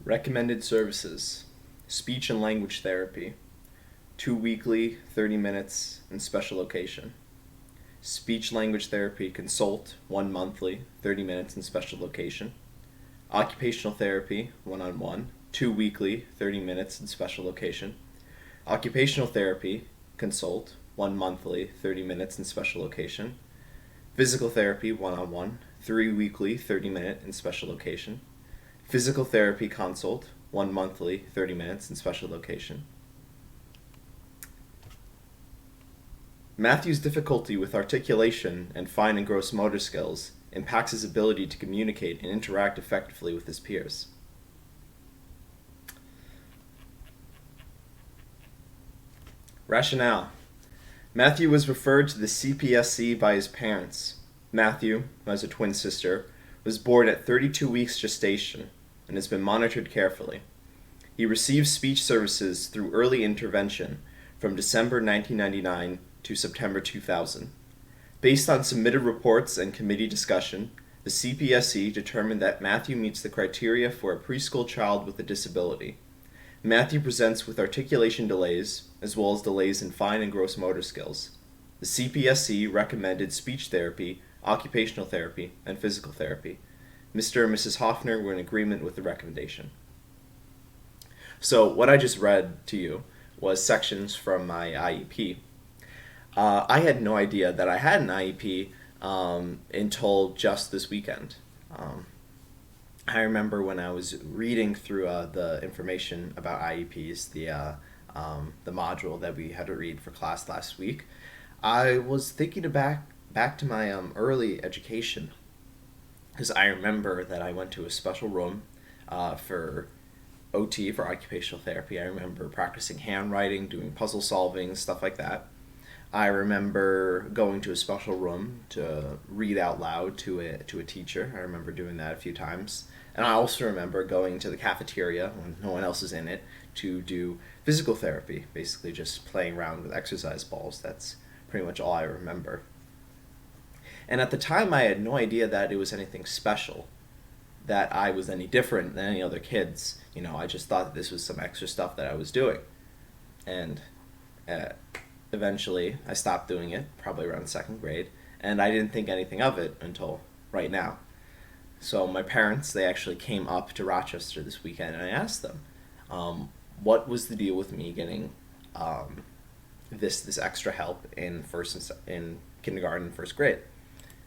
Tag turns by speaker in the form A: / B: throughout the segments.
A: Recommended services: speech and language therapy, 2 weekly, 30 minutes in special location. Speech language therapy consult, 1 monthly, 30 minutes in special location. Occupational therapy, 1-on-1, 2 weekly, 30 minutes in special location. Occupational therapy consult, 1 monthly, 30 minutes in special location. Physical therapy, 1-on-1, 3 weekly, 30-minute in special location. Physical therapy consult, 1 monthly, 30 minutes in special location. Matthew's difficulty with articulation and fine and gross motor skills impacts his ability to communicate and interact effectively with his peers. Rationale: Matthew was referred to the CPSC by his parents. Matthew, who has a twin sister, was born at 32 weeks gestation and has been monitored carefully. He received speech services through early intervention from December 1999 to September 2000. Based on submitted reports and committee discussion, the CPSC determined that Matthew meets the criteria for a preschool child with a disability. Matthew presents with articulation delays, as well as delays in fine and gross motor skills. The CPSC recommended speech therapy, occupational therapy, and physical therapy. Mr. and Mrs. Hoffner were in agreement with the recommendation. So what I just read to you was sections from my IEP. I had no idea that I had an IEP until just this weekend. I remember when I was reading through the information about IEPs, the module that we had to read for class last week, I was thinking back to my early education, because I remember that I went to a special room for OT, for occupational therapy. I remember practicing handwriting, doing puzzle solving, stuff like that. I remember going to a special room to read out loud to a teacher. I remember doing that a few times. And I also remember going to the cafeteria when no one else is in it to do physical therapy, basically just playing around with exercise balls. That's pretty much all I remember. And at the time, I had no idea that it was anything special, that I was any different than any other kids. I just thought that this was some extra stuff that I was doing. And eventually, I stopped doing it, probably around second grade, and I didn't think anything of it until right now. So my parents, they actually came up to Rochester this weekend, and I asked them, what was the deal with me getting this extra help in kindergarten and first grade?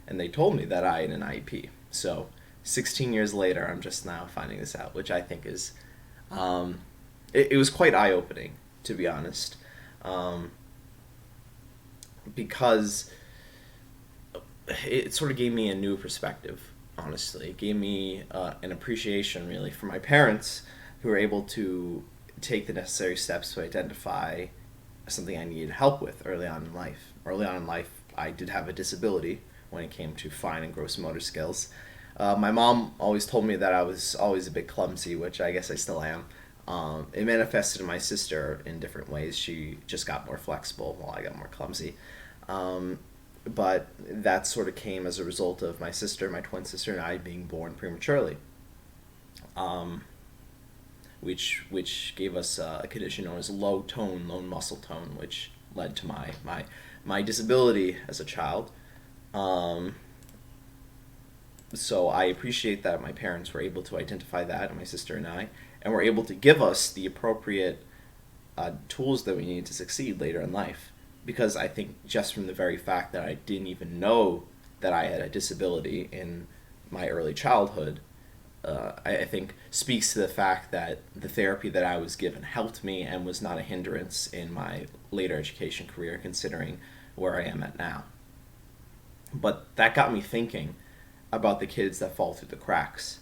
A: And they told me that I had an IEP. So 16 years later, I'm just now finding this out, which I think is, it was quite eye-opening, to be honest, because it sort of gave me a new perspective, honestly. It gave me an appreciation, really, for my parents, who were able to take the necessary steps to identify something I needed help with early on in life. Early on in life, I did have a disability when it came to fine and gross motor skills. My mom always told me that I was always a bit clumsy, which I guess I still am. It manifested in my sister in different ways. She just got more flexible while I got more clumsy. But that sort of came as a result of my twin sister, and I being born prematurely, which gave us a condition known as low muscle tone, which led to my disability as a child. So I appreciate that my parents were able to identify that, and my sister and I, and were able to give us the appropriate tools that we needed to succeed later in life. Because I think just from the very fact that I didn't even know that I had a disability in my early childhood, I think speaks to the fact that the therapy that I was given helped me and was not a hindrance in my later education career, considering where I am at now. But that got me thinking about the kids that fall through the cracks,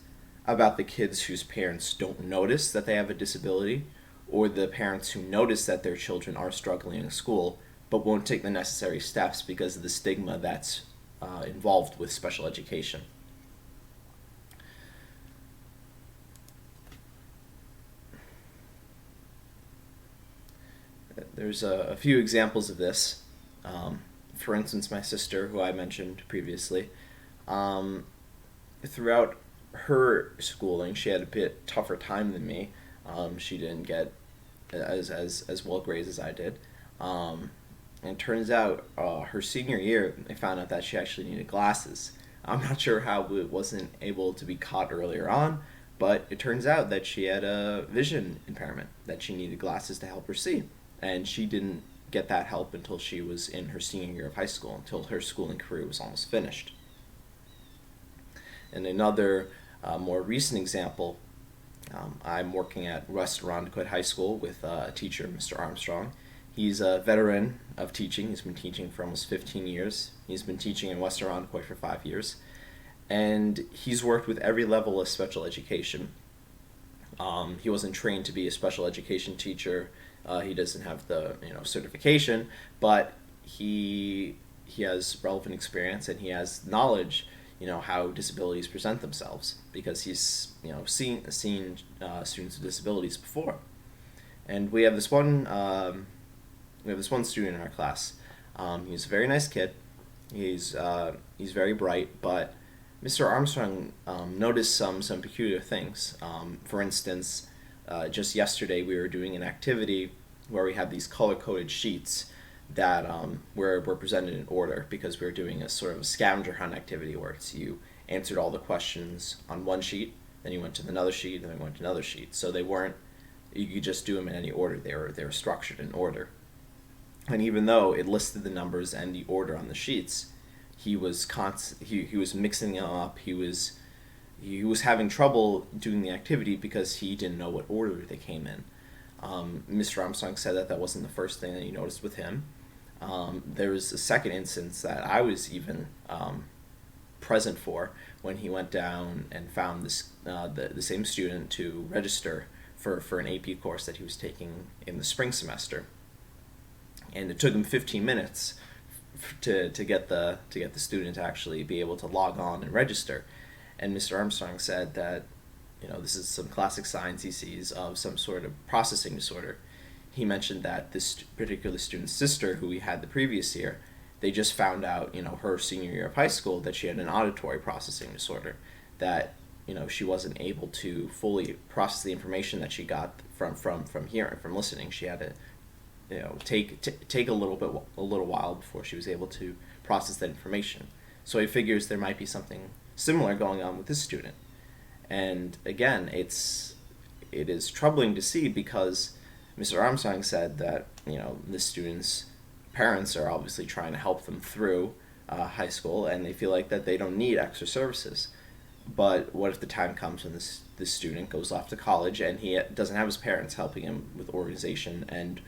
A: about the kids whose parents don't notice that they have a disability, or the parents who notice that their children are struggling in school but won't take the necessary steps because of the stigma that's involved with special education. There's a few examples of this. For instance, my sister, who I mentioned previously, throughout her schooling, she had a bit tougher time than me. She didn't get as well grades as I did. And it turns out her senior year, they found out that she actually needed glasses. I'm not sure how it wasn't able to be caught earlier on, but it turns out that she had a vision impairment, that she needed glasses to help her see. And she didn't get that help until she was in her senior year of high school, until her schooling career was almost finished. And another more recent example, I'm working at West Irondequoit High School with a teacher, Mr. Armstrong. He's a veteran of teaching. He's been teaching for almost 15 years. He's been teaching in West Irondequoit for 5 years. And he's worked with every level of special education. He wasn't trained to be a special education teacher. He doesn't have the certification, but he has relevant experience and he has knowledge, how disabilities present themselves, because he's seen students with disabilities before. And we have this one student in our class. He's a very nice kid. He's very bright, but Mr. Armstrong noticed some peculiar things. For instance, just yesterday we were doing an activity where we had these color-coded sheets that were presented in order, because we were doing a sort of a scavenger hunt activity where you answered all the questions on one sheet, then you went to another sheet, then you went to another sheet. So you could just do them in any order. They were structured in order. And even though it listed the numbers and the order on the sheets, he was mixing them up. He was having trouble doing the activity because he didn't know what order they came in. Mr. Armstrong said that wasn't the first thing that he noticed with him. There was a second instance that I was even present for, when he went down and found the same student to register for an AP course that he was taking in the spring semester. And it took him 15 minutes to get the student to actually be able to log on and register. And Mr. Armstrong said that this is some classic signs he sees of some sort of processing disorder. He mentioned that this particular student's sister, who he had the previous year, they just found out, her senior year of high school, that she had an auditory processing disorder, that she wasn't able to fully process the information that she got from hearing, from listening. She had to take a little while before she was able to process that information. So he figures there might be something similar going on with this student. And again, it is troubling to see, because Mr. Armstrong said that the student's parents are obviously trying to help them through high school, and they feel like that they don't need extra services. But what if the time comes when this student goes off to college and he doesn't have his parents helping him with organization and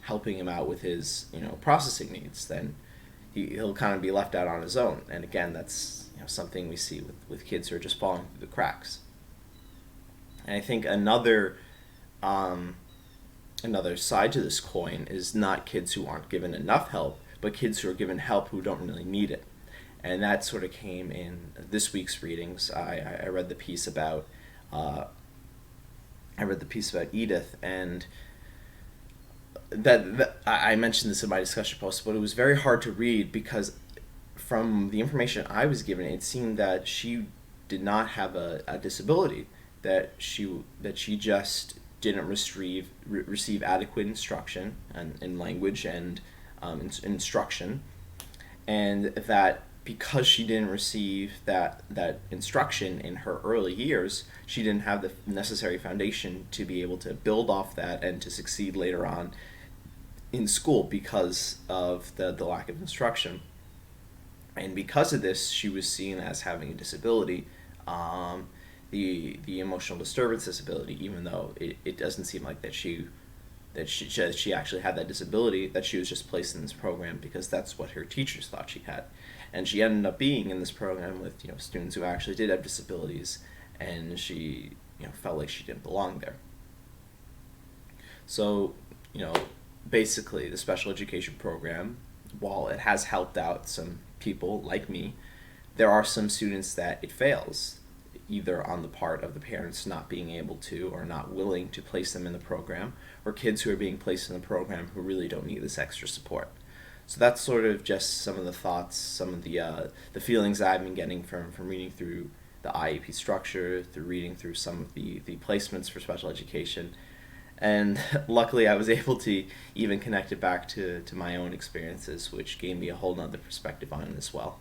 A: helping him out with his processing needs? Then he'll kind of be left out on his own. And again, that's something we see with kids who are just falling through the cracks. And I think another side to this coin is not kids who aren't given enough help, but kids who are given help who don't really need it. And that sort of came in this week's readings. I read the piece about Edith, and that I mentioned this in my discussion post, but it was very hard to read, because from the information I was given, it seemed that she did not have a disability, that she just didn't receive adequate instruction in language and instruction, and that because she didn't receive that instruction in her early years, she didn't have the necessary foundation to be able to build off that and to succeed later on in school, because of the lack of instruction. And because of this, she was seen as having a disability, the emotional disturbance disability, even though it doesn't seem like that she actually had that disability, that she was just placed in this program because that's what her teachers thought she had. And she ended up being in this program with students who actually did have disabilities, and she felt like she didn't belong there. So basically the special education program, while it has helped out some people like me, there are some students that it fails, either on the part of the parents not being able to or not willing to place them in the program, or kids who are being placed in the program who really don't need this extra support. So that's sort of just some of the thoughts, some of the feelings I've been getting from reading through the IEP structure, through reading through some of the placements for special education. And luckily, I was able to even connect it back to my own experiences, which gave me a whole nother perspective on it as well.